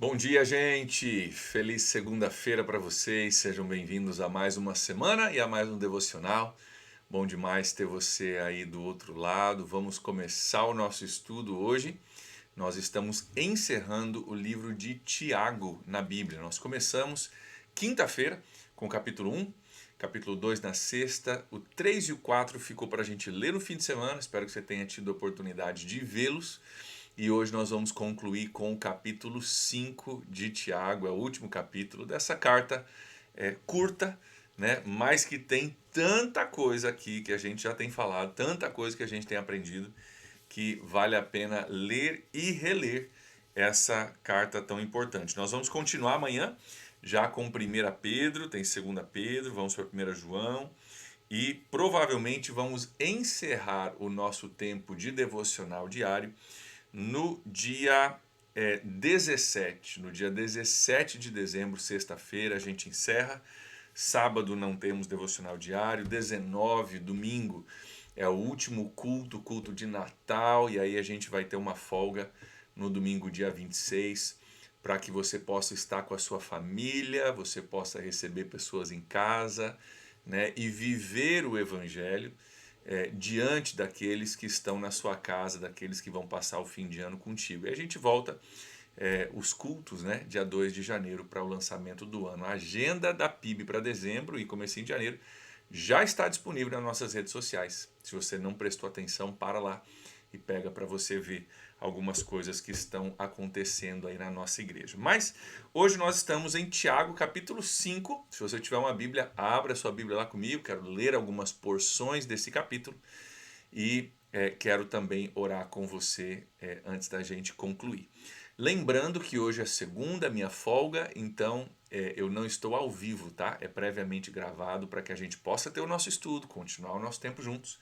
Bom dia, gente! Feliz segunda-feira para vocês. Sejam bem-vindos a mais uma semana e a mais um devocional. Bom demais ter você aí do outro lado. Vamos começar o nosso estudo hoje. Nós estamos encerrando o livro de Tiago na Bíblia. Nós começamos quinta-feira com o capítulo 1, capítulo 2 na sexta, o 3 e o 4 ficou para a gente ler no fim de semana. Espero que você tenha tido a oportunidade de vê-los. E hoje nós vamos concluir com o capítulo 5 de Tiago, é o último capítulo dessa carta curta, né? Mas que tem tanta coisa aqui que a gente já tem falado, tanta coisa que a gente tem aprendido, que vale a pena ler e reler essa carta tão importante. Nós vamos continuar amanhã já com 1 Pedro, tem 2 Pedro, vamos para 1 João e provavelmente vamos encerrar o nosso tempo de devocional diário no dia 17. No dia 17 de dezembro, sexta-feira, a gente encerra. Sábado não temos devocional diário. 19, domingo, é o último culto, culto de Natal. E aí a gente vai ter uma folga no domingo, dia 26, para que você possa estar com a sua família, você possa receber pessoas em casa, né, e viver o Evangelho diante daqueles que estão na sua casa, daqueles que vão passar o fim de ano contigo. E a gente volta os cultos, né, dia 2 de janeiro para o lançamento do ano. A agenda da PIB para dezembro e comecinho de janeiro já está disponível nas nossas redes sociais. Se você não prestou atenção, para lá e pega para você ver algumas coisas que estão acontecendo aí na nossa igreja. Mas hoje nós estamos em Tiago, capítulo 5. Se você tiver uma Bíblia, abra sua Bíblia lá comigo. Quero ler algumas porções desse capítulo e quero também orar com você antes da gente concluir. Lembrando que hoje é segunda, minha folga, então eu não estou ao vivo, tá? É previamente gravado para que a gente possa ter o nosso estudo, continuar o nosso tempo juntos.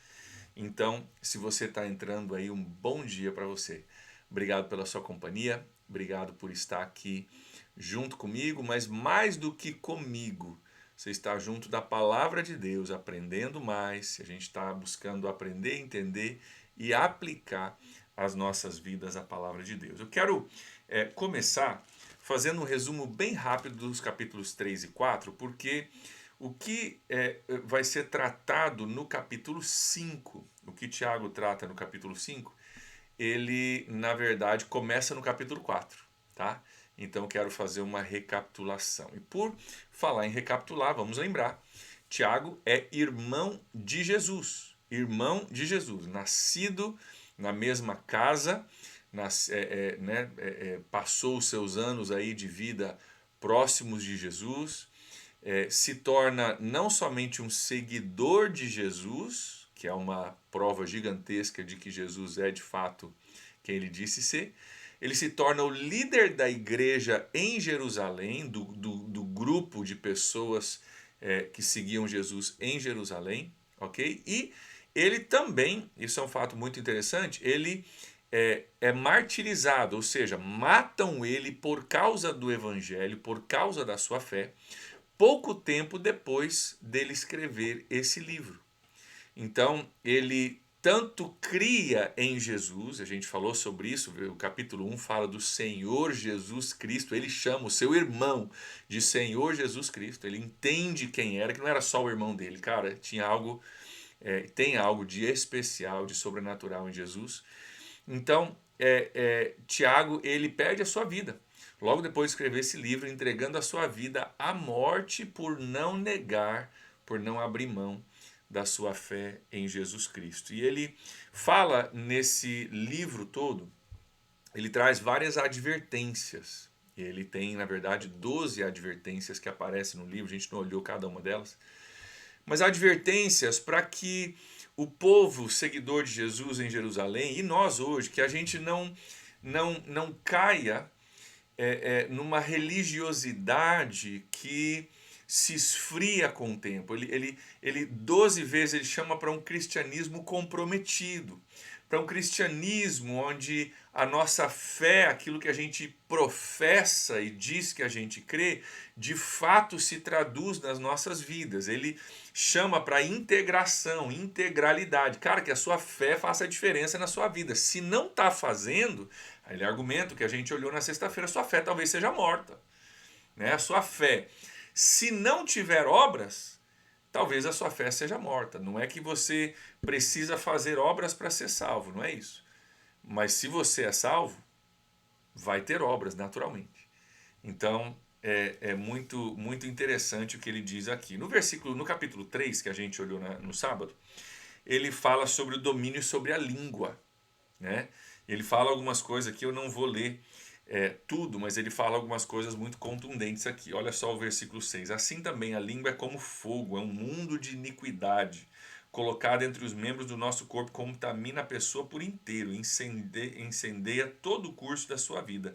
Então, se você está entrando aí, um bom dia para você. Obrigado pela sua companhia, obrigado por estar aqui junto comigo, mas mais do que comigo, você está junto da palavra de Deus, aprendendo mais. A gente está buscando aprender, entender e aplicar as nossas vidas à palavra de Deus. Eu quero começar fazendo um resumo bem rápido dos capítulos 3 e 4, porque o que vai ser tratado no capítulo 5, o que Tiago trata no capítulo 5, ele, na verdade, começa no capítulo 4, tá? Então, quero fazer uma recapitulação. E por falar em recapitular, vamos lembrar, Tiago é irmão de Jesus. Irmão de Jesus, nascido na mesma casa, passou os seus anos aí de vida próximos de Jesus, se torna não somente um seguidor de Jesus, que é uma prova gigantesca de que Jesus é de fato quem ele disse ser, ele se torna o líder da igreja em Jerusalém, do grupo de pessoas que seguiam Jesus em Jerusalém, ok? E ele também, isso é um fato muito interessante, ele é martirizado, ou seja, matam ele por causa do evangelho, por causa da sua fé, pouco tempo depois dele escrever esse livro. Então, ele tanto cria em Jesus, a gente falou sobre isso, o capítulo 1 fala do Senhor Jesus Cristo, ele chama o seu irmão de Senhor Jesus Cristo, ele entende quem era, que não era só o irmão dele, cara, tinha algo, tem algo de especial, de sobrenatural em Jesus. Então, Tiago, ele perde a sua vida. Logo depois de escrever esse livro, entregando a sua vida à morte por não negar, por não abrir mão da sua fé em Jesus Cristo. E ele fala nesse livro todo, ele traz várias advertências. Ele tem, na verdade, 12 advertências que aparecem no livro, a gente não olhou cada uma delas. Mas advertências para que o povo seguidor de Jesus em Jerusalém, e nós hoje, que a gente não caia numa religiosidade que se esfria com o tempo. Ele 12 vezes ele chama para um cristianismo comprometido, para um cristianismo onde a nossa fé, aquilo que a gente professa e diz que a gente crê, de fato se traduz nas nossas vidas. Ele chama para integração, integralidade. Cara, que a sua fé faça a diferença na sua vida. Se não está fazendo, aí ele argumenta que a gente olhou na sexta-feira, sua fé talvez seja morta. Né? A sua fé, se não tiver obras, talvez a sua fé seja morta. Não é que você precisa fazer obras para ser salvo, não é isso. Mas se você é salvo, vai ter obras naturalmente. Então, é muito interessante o que ele diz aqui. No capítulo 3, que a gente olhou no sábado, ele fala sobre o domínio sobre a língua. Né? Ele fala algumas coisas aqui, eu não vou ler tudo, mas ele fala algumas coisas muito contundentes aqui. Olha só o versículo 6. Assim também a língua é como fogo, é um mundo de iniquidade, colocado entre os membros do nosso corpo, contamina a pessoa por inteiro, incendeia todo o curso da sua vida,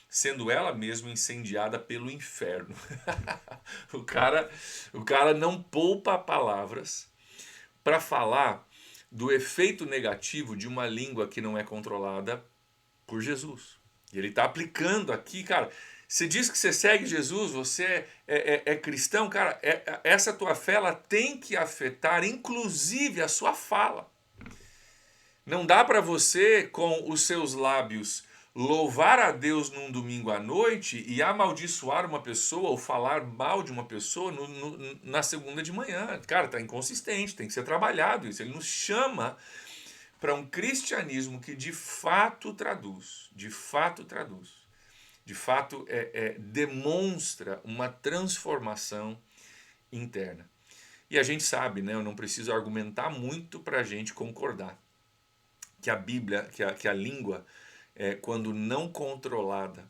sendo ela mesma incendiada pelo inferno. o cara não poupa palavras para falar do efeito negativo de uma língua que não é controlada por Jesus. E ele está aplicando aqui, cara. Você diz que você segue Jesus, você é cristão, cara. Essa tua fé ela tem que afetar, inclusive, a sua fala. Não dá para você, com os seus lábios, louvar a Deus num domingo à noite e amaldiçoar uma pessoa ou falar mal de uma pessoa na segunda de manhã. Cara, tá inconsistente, tem que ser trabalhado isso. Ele nos chama para um cristianismo que de fato traduz, demonstra uma transformação interna. E a gente sabe, né, eu não preciso argumentar muito para a gente concordar que a Bíblia, que a língua, quando não controlada,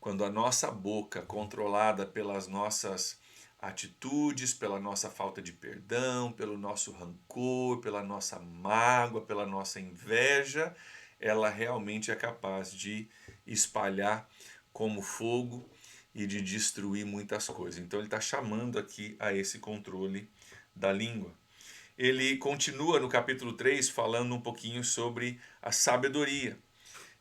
quando a nossa boca controlada pelas nossas atitudes, pela nossa falta de perdão, pelo nosso rancor, pela nossa mágoa, pela nossa inveja, ela realmente é capaz de espalhar como fogo e de destruir muitas coisas. Então ele está chamando aqui a esse controle da língua. Ele continua no capítulo 3 falando um pouquinho sobre a sabedoria.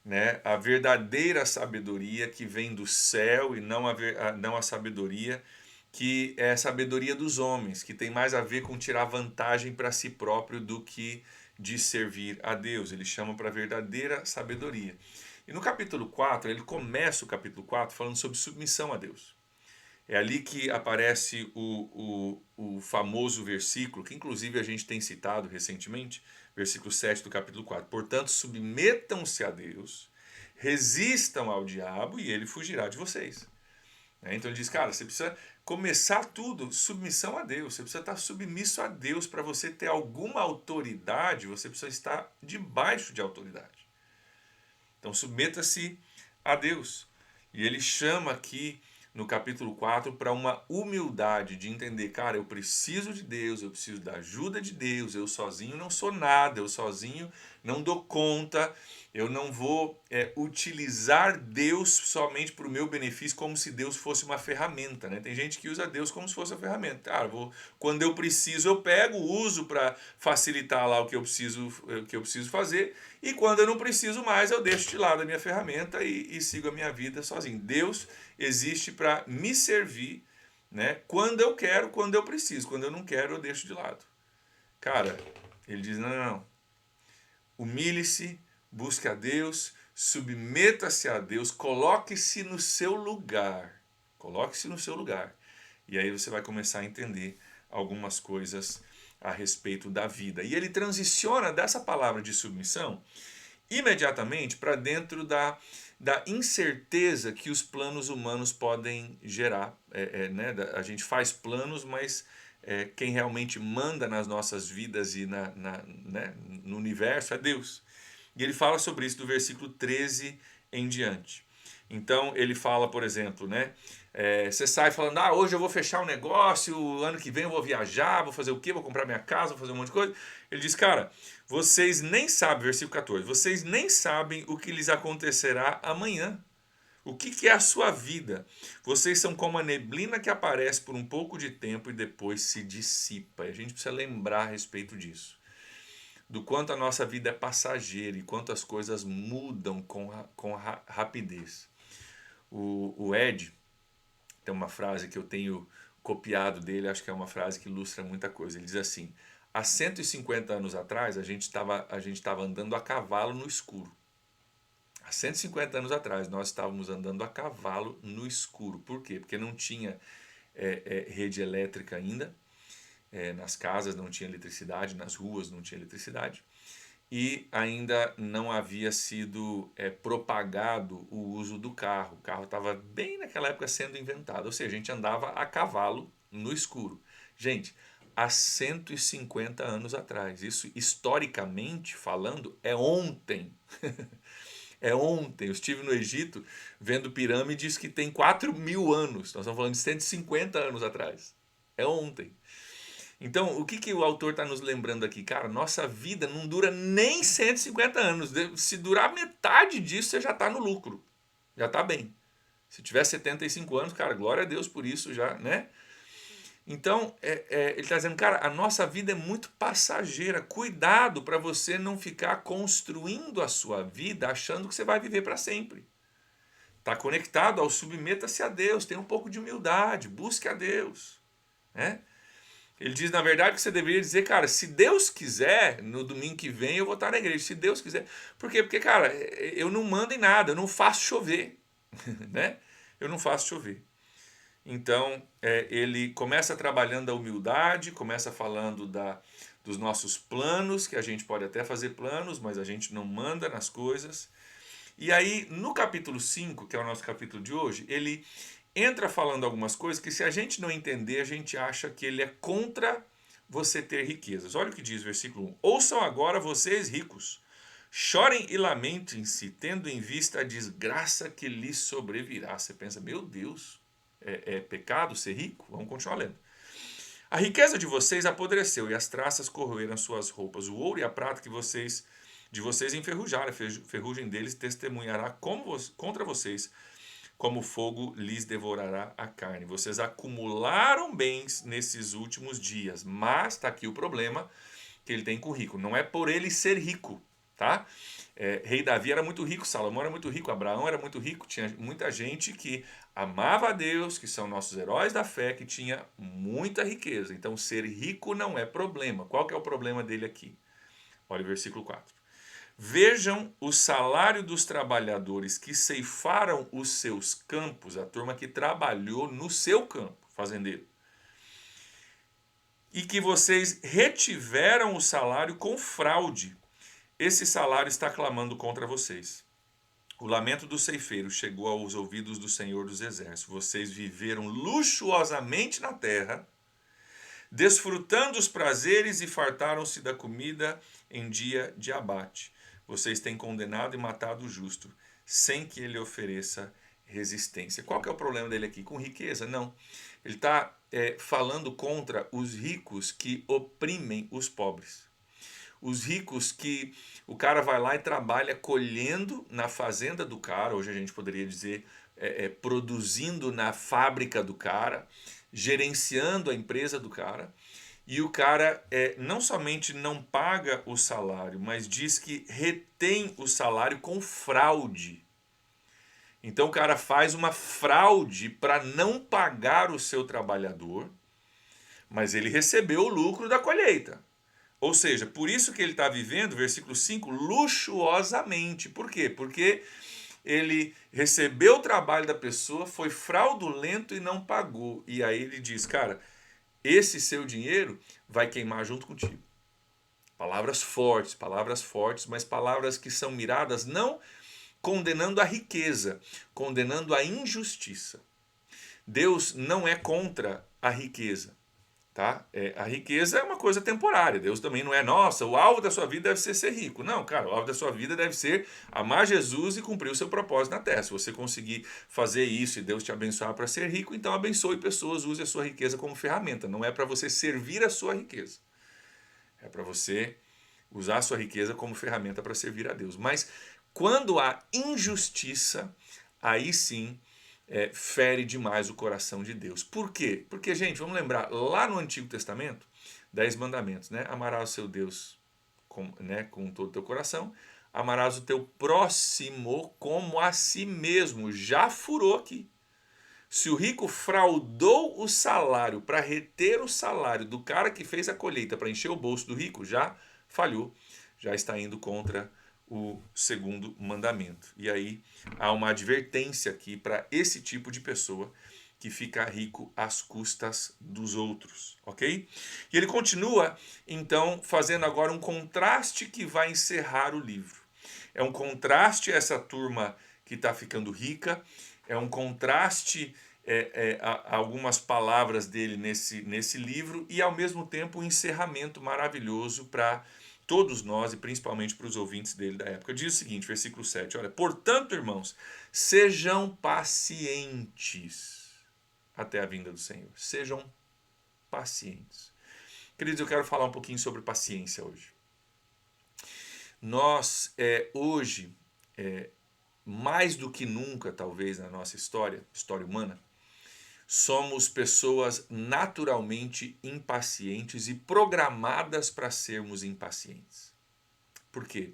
Né? A verdadeira sabedoria que vem do céu e não a sabedoria que é a sabedoria dos homens, que tem mais a ver com tirar vantagem para si próprio do que de servir a Deus. Ele chama para a verdadeira sabedoria. E no capítulo 4, ele começa o capítulo 4 falando sobre submissão a Deus. É ali que aparece o famoso versículo, que inclusive a gente tem citado recentemente, versículo 7 do capítulo 4. Portanto, submetam-se a Deus, resistam ao diabo e ele fugirá de vocês. Então ele diz, cara, você precisa começar tudo, submissão a Deus. Você precisa estar submisso a Deus. Para você ter alguma autoridade, você precisa estar debaixo de autoridade. Então submeta-se a Deus. E ele chama aqui no capítulo 4 para uma humildade de entender, cara, eu preciso de Deus, eu preciso da ajuda de Deus, eu sozinho não sou nada, eu sozinho não dou conta, eu não vou utilizar Deus somente para o meu benefício como se Deus fosse uma ferramenta, né? Tem gente que usa Deus como se fosse uma ferramenta. Cara, quando eu preciso eu pego, uso para facilitar lá o que eu preciso fazer, e quando eu não preciso mais eu deixo de lado a minha ferramenta e sigo a minha vida sozinho. Deus existe para me servir, né? Quando eu quero, quando eu preciso. Quando eu não quero, eu deixo de lado. Cara, ele diz, não. Humilhe-se, busque a Deus, submeta-se a Deus, coloque-se no seu lugar. Coloque-se no seu lugar. E aí você vai começar a entender algumas coisas a respeito da vida. E ele transiciona dessa palavra de submissão imediatamente para dentro da incerteza que os planos humanos podem gerar. Né? A gente faz planos, mas quem realmente manda nas nossas vidas e né, no universo é Deus. E ele fala sobre isso do versículo 13 em diante. Então ele fala, por exemplo, né? Você sai falando, hoje eu vou fechar um negócio, ano que vem eu vou viajar, vou fazer o quê? Vou comprar minha casa, vou fazer um monte de coisa. Ele diz, cara, vocês nem sabem, versículo 14, vocês nem sabem o que lhes acontecerá amanhã. O que é a sua vida? Vocês são como a neblina que aparece por um pouco de tempo e depois se dissipa. E a gente precisa lembrar a respeito disso. do quanto a nossa vida é passageira e quanto as coisas mudam com rapidez. O Ed tem uma frase que eu tenho copiado dele, acho que é uma frase que ilustra muita coisa. Ele diz assim: há 150 anos atrás a gente estava andando a cavalo no escuro. Há 150 anos atrás nós estávamos andando a cavalo no escuro. Por quê? Porque não tinha rede elétrica ainda, nas casas não tinha eletricidade, nas ruas não tinha eletricidade. E ainda não havia sido propagado o uso do carro. O carro estava bem naquela época sendo inventado, ou seja, a gente andava a cavalo no escuro. Gente, há 150 anos atrás, isso historicamente falando é ontem. É ontem. Eu estive no Egito vendo pirâmides que tem 4.000 anos. Nós estamos falando de 150 anos atrás. É ontem. Então, o que o autor está nos lembrando aqui? Cara, nossa vida não dura nem 150 anos. Se durar metade disso, você já está no lucro. Já está bem. Se tiver 75 anos, cara, glória a Deus por isso já, né? Então, ele está dizendo, cara, a nossa vida é muito passageira. Cuidado para você não ficar construindo a sua vida achando que você vai viver para sempre. Está conectado ao submeta-se a Deus, tenha um pouco de humildade, busque a Deus, né? Ele diz, na verdade, que você deveria dizer, cara, se Deus quiser, no domingo que vem eu vou estar na igreja, se Deus quiser. Por quê? Porque, cara, eu não mando em nada, eu não faço chover, né? Eu não faço chover. Então, ele começa trabalhando a humildade, começa falando dos nossos planos, que a gente pode até fazer planos, mas a gente não manda nas coisas. E aí, no capítulo 5, que é o nosso capítulo de hoje, ele entra falando algumas coisas que, se a gente não entender, a gente acha que ele é contra você ter riquezas. Olha o que diz o versículo 1. Ouçam agora vocês ricos, chorem e lamentem-se, tendo em vista a desgraça que lhes sobrevirá. Você pensa, meu Deus, é pecado ser rico? Vamos continuar lendo. A riqueza de vocês apodreceu e as traças corroeram suas roupas. O ouro e a prata de vocês enferrujaram, a ferrugem deles testemunhará contra vocês, como fogo lhes devorará a carne. Vocês acumularam bens nesses últimos dias, mas está aqui o problema que ele tem com o rico. Não é por ele ser rico, tá? Rei Davi era muito rico, Salomão era muito rico, Abraão era muito rico, tinha muita gente que amava a Deus, que são nossos heróis da fé, que tinha muita riqueza. Então, ser rico não é problema. Qual que é o problema dele aqui? Olha o versículo 4. Vejam o salário dos trabalhadores que ceifaram os seus campos, a turma que trabalhou no seu campo, fazendeiro, e que vocês retiveram o salário com fraude. Esse salário está clamando contra vocês. O lamento do ceifeiro chegou aos ouvidos do Senhor dos Exércitos. Vocês viveram luxuosamente na terra, desfrutando os prazeres e fartaram-se da comida em dia de abate. Vocês têm condenado e matado o justo, sem que ele ofereça resistência. Qual que é o problema dele aqui? Com riqueza? Não. Ele está falando contra os ricos que oprimem os pobres. Os ricos que o cara vai lá e trabalha colhendo na fazenda do cara, hoje a gente poderia dizer produzindo na fábrica do cara, gerenciando a empresa do cara, e o cara não somente não paga o salário, mas diz que retém o salário com fraude. Então o cara faz uma fraude para não pagar o seu trabalhador, mas ele recebeu o lucro da colheita. Ou seja, por isso que ele está vivendo, versículo 5, luxuosamente. Por quê? Porque ele recebeu o trabalho da pessoa, foi fraudulento e não pagou. E aí ele diz, cara, esse seu dinheiro vai queimar junto contigo. Palavras fortes, mas palavras que são miradas não condenando a riqueza, condenando a injustiça. Deus não é contra a riqueza. Tá? A riqueza é uma coisa temporária. Deus também não é, nossa, o alvo da sua vida deve ser rico. Não, cara, o alvo da sua vida deve ser amar Jesus e cumprir o seu propósito na terra. Se você conseguir fazer isso e Deus te abençoar para ser rico, então abençoe pessoas, use a sua riqueza como ferramenta. Não é para você servir a sua riqueza. É para você usar a sua riqueza como ferramenta para servir a Deus. Mas quando há injustiça, aí sim fere demais o coração de Deus. Por quê? Porque, gente, vamos lembrar, lá no Antigo Testamento, 10 mandamentos, né? Amarás o seu Deus com todo o teu coração, amarás o teu próximo como a si mesmo. Já furou aqui. Se o rico fraudou o salário para reter o salário do cara que fez a colheita para encher o bolso do rico, já falhou, já está indo contra o segundo mandamento. E aí há uma advertência aqui para esse tipo de pessoa que fica rico às custas dos outros, ok? E ele continua, então, fazendo agora um contraste que vai encerrar o livro. É um contraste a essa turma que está ficando rica, é um contraste a algumas palavras dele nesse livro e, ao mesmo tempo, um encerramento maravilhoso para todos nós e principalmente para os ouvintes dele da época. Diz o seguinte, versículo 7, olha, portanto, irmãos, sejam pacientes até a vinda do Senhor. Sejam pacientes. Queridos, eu quero falar um pouquinho sobre paciência hoje. Nós, hoje, mais do que nunca, talvez, na nossa história humana, somos pessoas naturalmente impacientes e programadas para sermos impacientes. Por quê?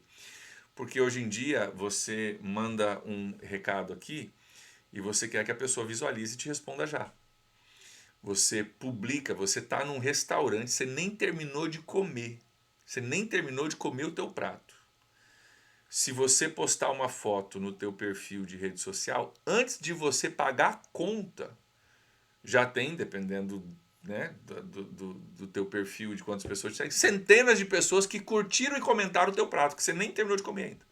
Porque hoje em dia você manda um recado aqui e você quer que a pessoa visualize e te responda já. Você publica, você está num restaurante, você nem terminou de comer. Você nem terminou de comer o teu prato. Se você postar uma foto no teu perfil de rede social, antes de você pagar a conta, já tem, dependendo, né, do teu perfil, de quantas pessoas te seguem, centenas de pessoas que curtiram e comentaram o teu prato, que você nem terminou de comer ainda.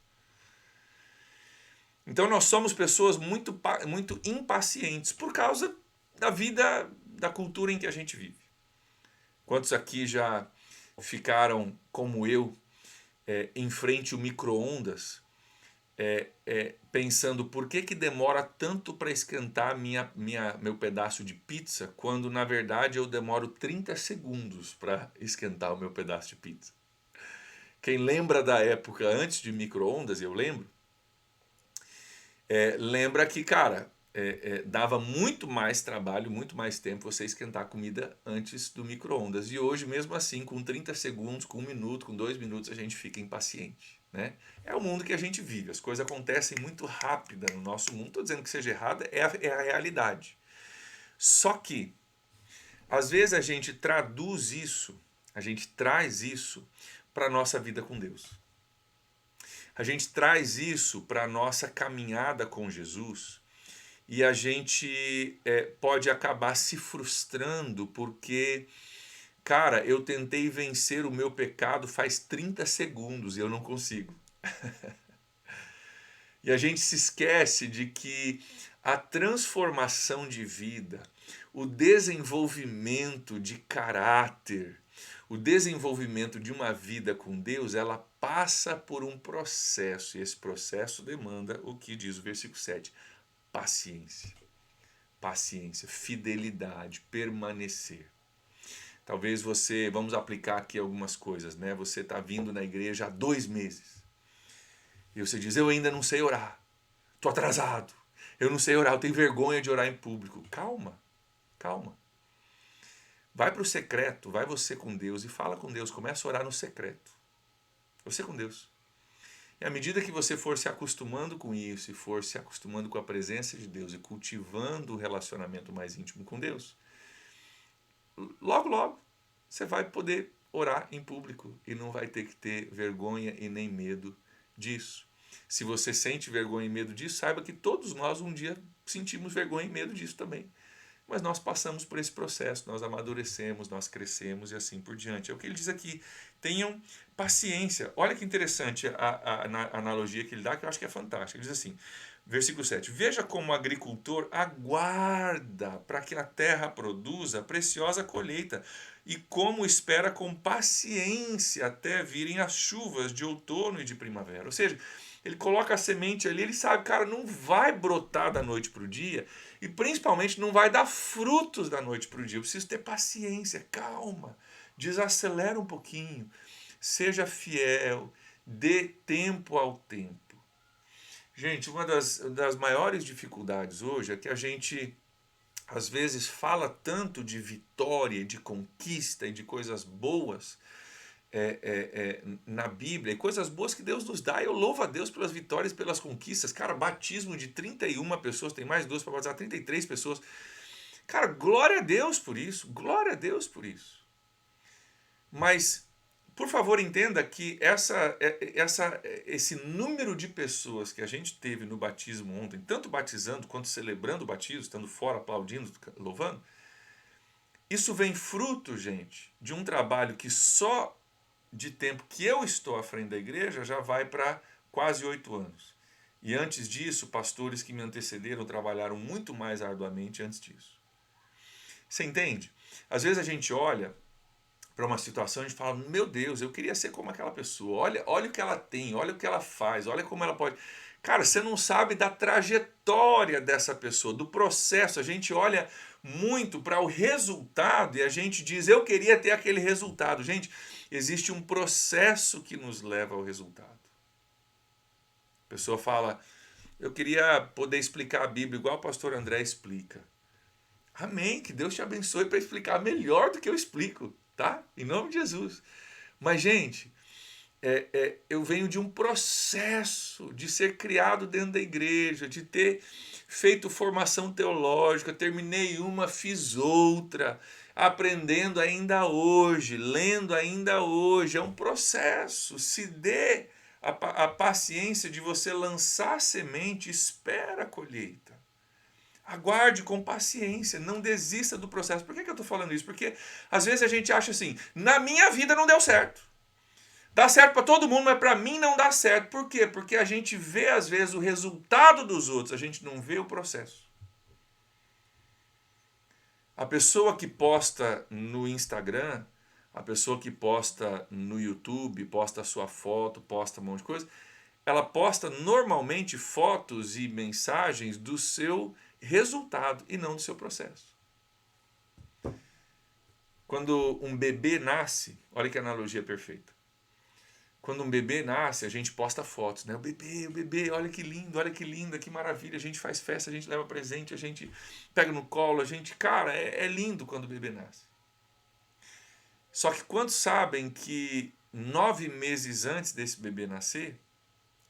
Então nós somos pessoas muito impacientes por causa da vida, da cultura em que a gente vive. Quantos aqui já ficaram, como eu, em frente ao micro-ondas, pensando por que demora tanto para esquentar meu pedaço de pizza, quando na verdade eu demoro 30 segundos para esquentar o meu pedaço de pizza? Quem lembra da época antes de micro-ondas, eu lembro, lembra que, cara, dava muito mais trabalho, muito mais tempo você esquentar a comida antes do micro-ondas. E hoje, mesmo assim, com 30 segundos, com 1 minuto, com 2 minutos, a gente fica impaciente, né? É o mundo que a gente vive. As coisas acontecem muito rápida no nosso mundo. Estou dizendo que seja errada, é a realidade. Só que, às vezes, a gente traduz isso, a gente traz isso para a nossa vida com Deus. A gente traz isso para a nossa caminhada com Jesus e a gente pode acabar se frustrando porque, cara, eu tentei vencer o meu pecado faz 30 segundos e eu não consigo. E a gente se esquece de que a transformação de vida, o desenvolvimento de caráter, o desenvolvimento de uma vida com Deus, ela passa por um processo. E esse processo demanda o que diz o versículo 7. Paciência. Paciência, fidelidade, permanecer. Talvez vamos aplicar aqui algumas coisas, né? Você está vindo na igreja há 2 meses. E você diz, eu ainda não sei orar. Estou atrasado. Eu não sei orar, eu tenho vergonha de orar em público. Calma, calma. Vai para o secreto, vai você com Deus e fala com Deus. Começa a orar no secreto. Você com Deus. E à medida que você for se acostumando com isso e for se acostumando com a presença de Deus e cultivando um relacionamento mais íntimo com Deus, logo, logo, você vai poder orar em público e não vai ter que ter vergonha e nem medo disso. Se você sente vergonha e medo disso, saiba que todos nós um dia sentimos vergonha e medo disso também. Mas nós passamos por esse processo, nós amadurecemos, nós crescemos e assim por diante. É o que ele diz aqui, tenham paciência. Olha que interessante a analogia que ele dá, que eu acho que é fantástica. Ele diz assim, versículo 7, veja como o agricultor aguarda para que a terra produza a preciosa colheita e como espera com paciência até virem as chuvas de outono e de primavera. Ou seja, ele coloca a semente ali, ele sabe, cara, não vai brotar da noite para o dia e principalmente não vai dar frutos da noite para o dia. Eu preciso ter paciência, calma, desacelera um pouquinho, seja fiel, dê tempo ao tempo. Gente, uma das maiores dificuldades hoje é que a gente, às vezes, fala tanto de vitória, de conquista e de coisas boas, na Bíblia, e coisas boas que Deus nos dá. Eu louvo a Deus pelas vitórias, pelas conquistas. Cara, batismo de 31 pessoas, tem mais duas para batizar, 33 pessoas. Cara, glória a Deus por isso, glória a Deus por isso. Mas, por favor, entenda que esse número de pessoas que a gente teve no batismo ontem, tanto batizando quanto celebrando o batismo, estando fora, aplaudindo, louvando, isso vem fruto, gente, de um trabalho que só de tempo que eu estou à frente da igreja já vai para quase 8 anos. E antes disso, pastores que me antecederam trabalharam muito mais arduamente antes disso. Você entende? Às vezes a gente olha para uma situação e a gente fala, meu Deus, eu queria ser como aquela pessoa. Olha o que ela tem, olha o que ela faz, olha como ela pode. Cara, você não sabe da trajetória dessa pessoa, do processo. A gente olha muito para o resultado e a gente diz, eu queria ter aquele resultado. Gente, existe um processo que nos leva ao resultado. A pessoa fala, eu queria poder explicar a Bíblia igual o pastor André explica. Amém, que Deus te abençoe para explicar melhor do que eu explico, tá? Em nome de Jesus. Mas, gente, eu venho de um processo de ser criado dentro da igreja, de ter feito formação teológica, terminei uma, fiz outra, aprendendo ainda hoje, lendo ainda hoje. É um processo. Se dê a paciência de você lançar a semente, espera a colheita. Aguarde com paciência, não desista do processo. Por que eu estou falando isso? Porque às vezes a gente acha assim, na minha vida não deu certo. Dá certo para todo mundo, mas para mim não dá certo. Por quê? Porque a gente vê às vezes o resultado dos outros, a gente não vê o processo. A pessoa que posta no Instagram, a pessoa que posta no YouTube, posta a sua foto, posta um monte de coisa, ela posta normalmente fotos e mensagens do seu resultado e não do seu processo. Quando um bebê nasce, olha que analogia perfeita. Quando um bebê nasce, a gente posta fotos, né? O bebê, olha que lindo, olha que linda, que maravilha. A gente faz festa, a gente leva presente, a gente pega no colo, a gente... Cara, é lindo quando o bebê nasce. Só que quantos sabem que 9 meses antes desse bebê nascer,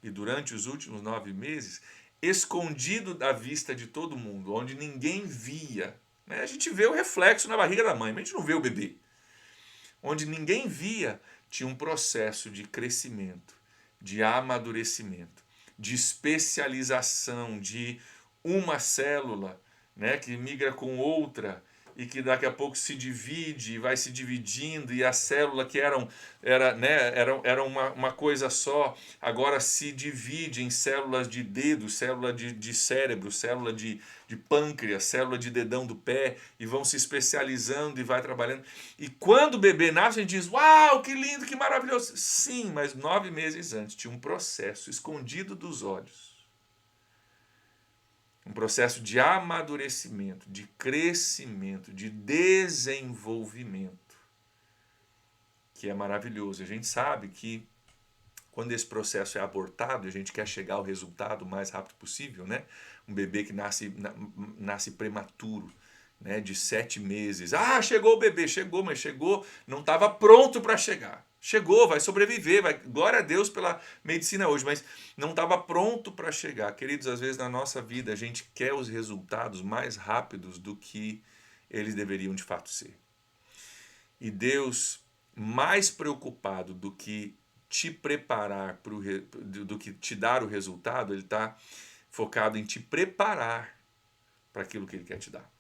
e durante os últimos 9 meses, escondido da vista de todo mundo, onde ninguém via, né? A gente vê o reflexo na barriga da mãe, mas a gente não vê o bebê. Onde ninguém via, tinha um processo de crescimento, de amadurecimento, de especialização, de uma célula, né, que migra com outra e que daqui a pouco se divide, vai se dividindo, e a célula que era uma coisa só, agora se divide em células de dedo, célula de cérebro, célula de pâncreas, célula de dedão do pé, e vão se especializando e vai trabalhando. E quando o bebê nasce, a gente diz, uau, que lindo, que maravilhoso. Sim, mas 9 meses antes tinha um processo escondido dos olhos. Um processo de amadurecimento, de crescimento, de desenvolvimento, que é maravilhoso. A gente sabe que quando esse processo é abortado e a gente quer chegar ao resultado o mais rápido possível, né? Um bebê que nasce prematuro, né? De 7 meses. Ah, chegou o bebê, chegou, mas chegou, não estava pronto para chegar. Chegou, vai sobreviver, glória a Deus pela medicina hoje, mas não estava pronto para chegar. Queridos, às vezes na nossa vida a gente quer os resultados mais rápidos do que eles deveriam de fato ser. E Deus, mais preocupado do que te preparar do que te dar o resultado, ele está focado em te preparar para aquilo que ele quer te dar.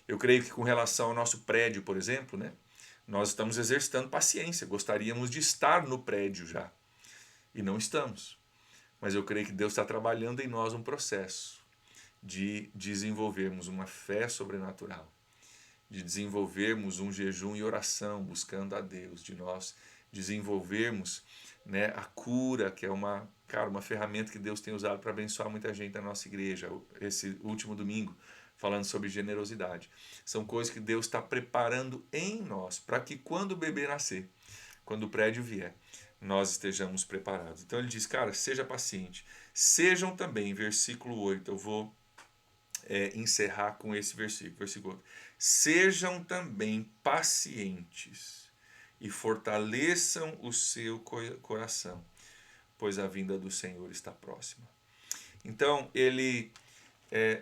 Eu creio que com relação ao nosso prédio, por exemplo, né, nós estamos exercitando paciência, gostaríamos de estar no prédio já, e não estamos. Mas eu creio que Deus está trabalhando em nós um processo de desenvolvermos uma fé sobrenatural, de desenvolvermos um jejum e oração buscando a Deus, de nós desenvolvermos, né, a cura, que é uma ferramenta que Deus tem usado para abençoar muita gente na nossa igreja. Esse último domingo, falando sobre generosidade. São coisas que Deus está preparando em nós, para que quando o bebê nascer, quando o prédio vier, nós estejamos preparados. Então ele diz, cara, seja paciente. Sejam também, versículo 8, eu vou encerrar com esse versículo 8. Sejam também pacientes e fortaleçam o seu coração, pois a vinda do Senhor está próxima. Então, ele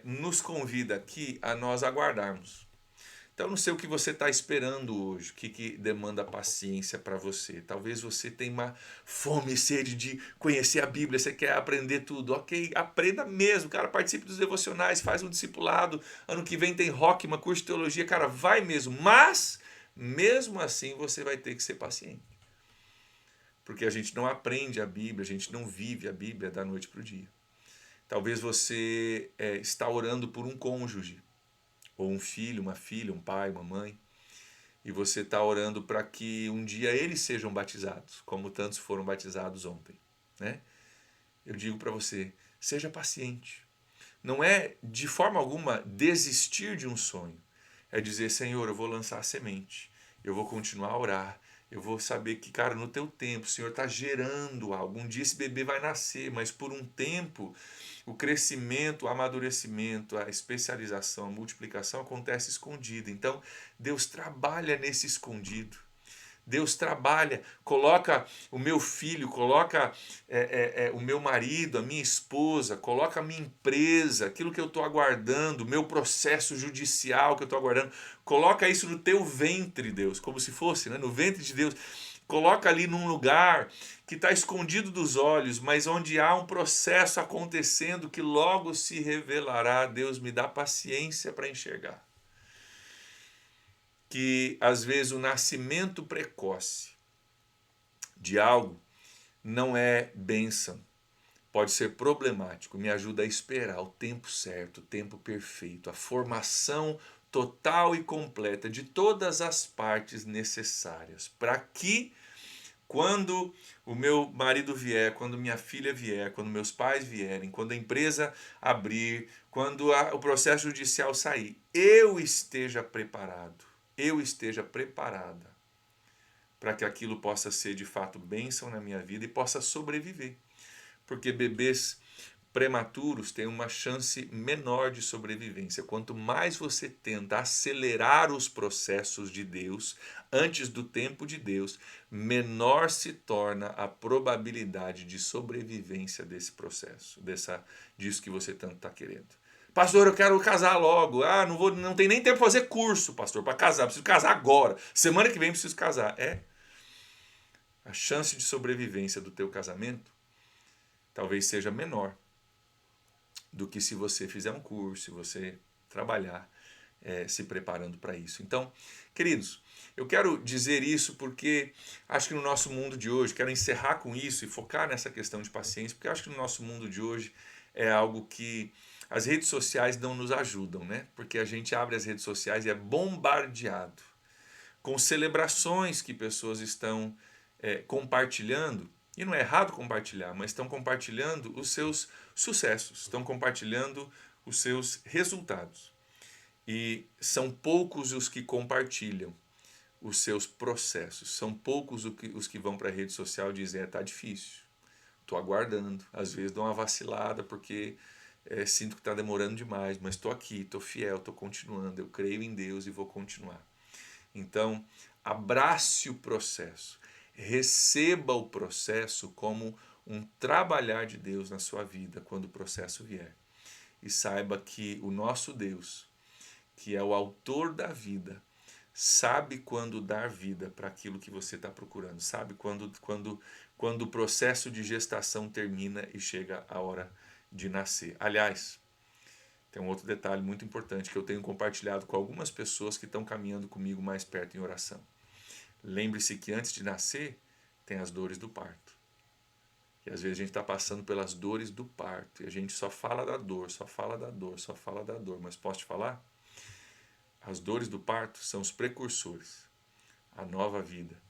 nos convida aqui a nós aguardarmos. Então, não sei o que você está esperando hoje, o que demanda paciência para você. Talvez você tenha uma fome e sede de conhecer a Bíblia, você quer aprender tudo. Ok, aprenda mesmo, cara, participe dos devocionais, faz um discipulado. Ano que vem tem Rockman, curso de teologia, cara, vai mesmo. Mas, mesmo assim, você vai ter que ser paciente. Porque a gente não aprende a Bíblia, a gente não vive a Bíblia da noite para o dia. Talvez você está orando por um cônjuge, ou um filho, uma filha, um pai, uma mãe, e você está orando para que um dia eles sejam batizados, como tantos foram batizados ontem, né? Eu digo para você, seja paciente. Não é de forma alguma desistir de um sonho. É dizer, Senhor, eu vou lançar a semente, eu vou continuar a orar, eu vou saber que, cara, no teu tempo, o Senhor está gerando algo. Um dia esse bebê vai nascer, mas por um tempo o crescimento, o amadurecimento, a especialização, a multiplicação acontece escondido. Então, Deus trabalha nesse escondido. Deus trabalha, coloca o meu filho, coloca o meu marido, a minha esposa, coloca a minha empresa, aquilo que eu estou aguardando, o meu processo judicial que eu estou aguardando, coloca isso no teu ventre, Deus, como se fosse, né? No ventre de Deus. Coloca ali num lugar que está escondido dos olhos, mas onde há um processo acontecendo que logo se revelará. Deus me dá paciência para enxergar. Que às vezes o nascimento precoce de algo não é bênção, pode ser problemático. Me ajuda a esperar o tempo certo, o tempo perfeito, a formação total e completa de todas as partes necessárias para que quando o meu marido vier, quando minha filha vier, quando meus pais vierem, quando a empresa abrir, quando o processo judicial sair, eu esteja preparado, eu esteja preparada para que aquilo possa ser de fato bênção na minha vida e possa sobreviver. Porque bebês prematuros têm uma chance menor de sobrevivência. Quanto mais você tenta acelerar os processos de Deus antes do tempo de Deus, menor se torna a probabilidade de sobrevivência desse processo, disso que você tanto está querendo. Pastor, eu quero casar logo. Ah, não tem nem tempo para fazer curso, pastor, para casar. Preciso casar agora. Semana que vem preciso casar. A chance de sobrevivência do teu casamento talvez seja menor do que se você fizer um curso, se você trabalhar se preparando para isso. Então, queridos, eu quero dizer isso porque acho que no nosso mundo de hoje, quero encerrar com isso e focar nessa questão de paciência, porque acho que no nosso mundo de hoje é algo que as redes sociais não nos ajudam, né? Porque a gente abre as redes sociais e é bombardeado com celebrações que pessoas estão compartilhando, e não é errado compartilhar, mas estão compartilhando os seus sucessos, estão compartilhando os seus resultados. E são poucos os que compartilham os seus processos, são poucos os que vão para a rede social e dizem, tá difícil, estou aguardando, às vezes dou uma vacilada porque sinto que está demorando demais, mas estou aqui, estou fiel, estou continuando, eu creio em Deus e vou continuar. Então, abrace o processo, receba o processo como um trabalhar de Deus na sua vida quando o processo vier. E saiba que o nosso Deus, que é o autor da vida, sabe quando dar vida para aquilo que você está procurando, sabe quando o processo de gestação termina e chega a hora de nascer. Aliás, tem um outro detalhe muito importante que eu tenho compartilhado com algumas pessoas que estão caminhando comigo mais perto em oração. Lembre-se que antes de nascer, tem as dores do parto. E às vezes a gente está passando pelas dores do parto. E a gente só fala da dor, só fala da dor, só fala da dor. Mas posso te falar? As dores do parto são os precursores, a nova vida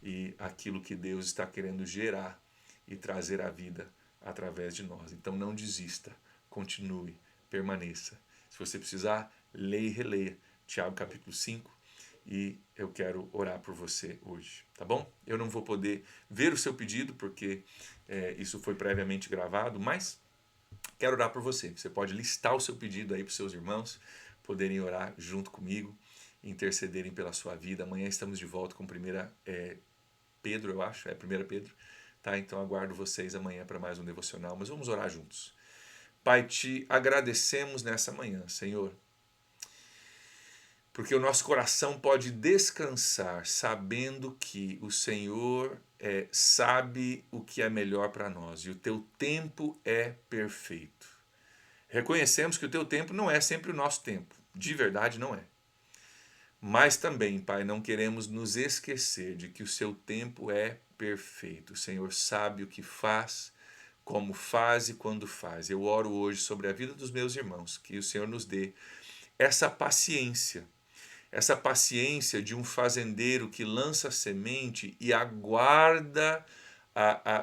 e aquilo que Deus está querendo gerar e trazer à vida através de nós. Então não desista, continue, permaneça. Se você precisar, leia e releia Tiago capítulo 5 e eu quero orar por você hoje, tá bom? Eu não vou poder ver o seu pedido porque isso foi previamente gravado, mas quero orar por você. Você pode listar o seu pedido aí para os seus irmãos poderem orar junto comigo intercederem pela sua vida. Amanhã estamos de volta com Pedro, eu acho, 1 Pedro. Tá? Então aguardo vocês amanhã para mais um devocional, mas vamos orar juntos. Pai, te agradecemos nessa manhã, Senhor, porque o nosso coração pode descansar sabendo que o Senhor sabe o que é melhor para nós e o teu tempo é perfeito. Reconhecemos que o teu tempo não é sempre o nosso tempo, de verdade não é. Mas também, Pai, não queremos nos esquecer de que o seu tempo é perfeito. O Senhor sabe o que faz, como faz e quando faz. Eu oro hoje sobre a vida dos meus irmãos, que o Senhor nos dê essa paciência de um fazendeiro que lança a semente e aguarda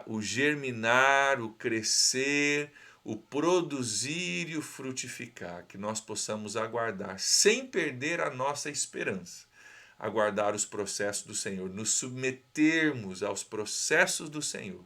o germinar, o crescer, o produzir e o frutificar, que nós possamos aguardar, sem perder a nossa esperança, aguardar os processos do Senhor, nos submetermos aos processos do Senhor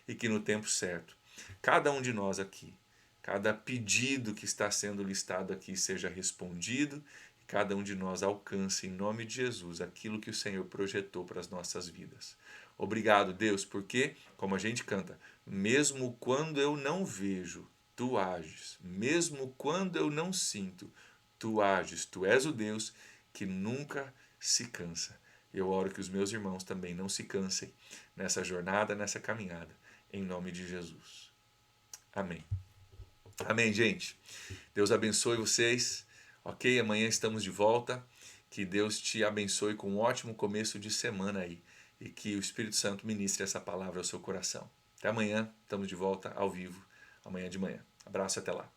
e que no tempo certo, cada um de nós aqui, cada pedido que está sendo listado aqui seja respondido, cada um de nós alcance, em nome de Jesus, aquilo que o Senhor projetou para as nossas vidas. Obrigado, Deus, porque, como a gente canta, mesmo quando eu não vejo, tu ages. Mesmo quando eu não sinto, tu ages. Tu és o Deus que nunca se cansa. Eu oro que os meus irmãos também não se cansem nessa jornada, nessa caminhada, em nome de Jesus. Amém. Amém, gente. Deus abençoe vocês. Ok? Amanhã estamos de volta. Que Deus te abençoe com um ótimo começo de semana aí. E que o Espírito Santo ministre essa palavra ao seu coração. Até amanhã. Estamos de volta ao vivo. Amanhã de manhã. Abraço e até lá.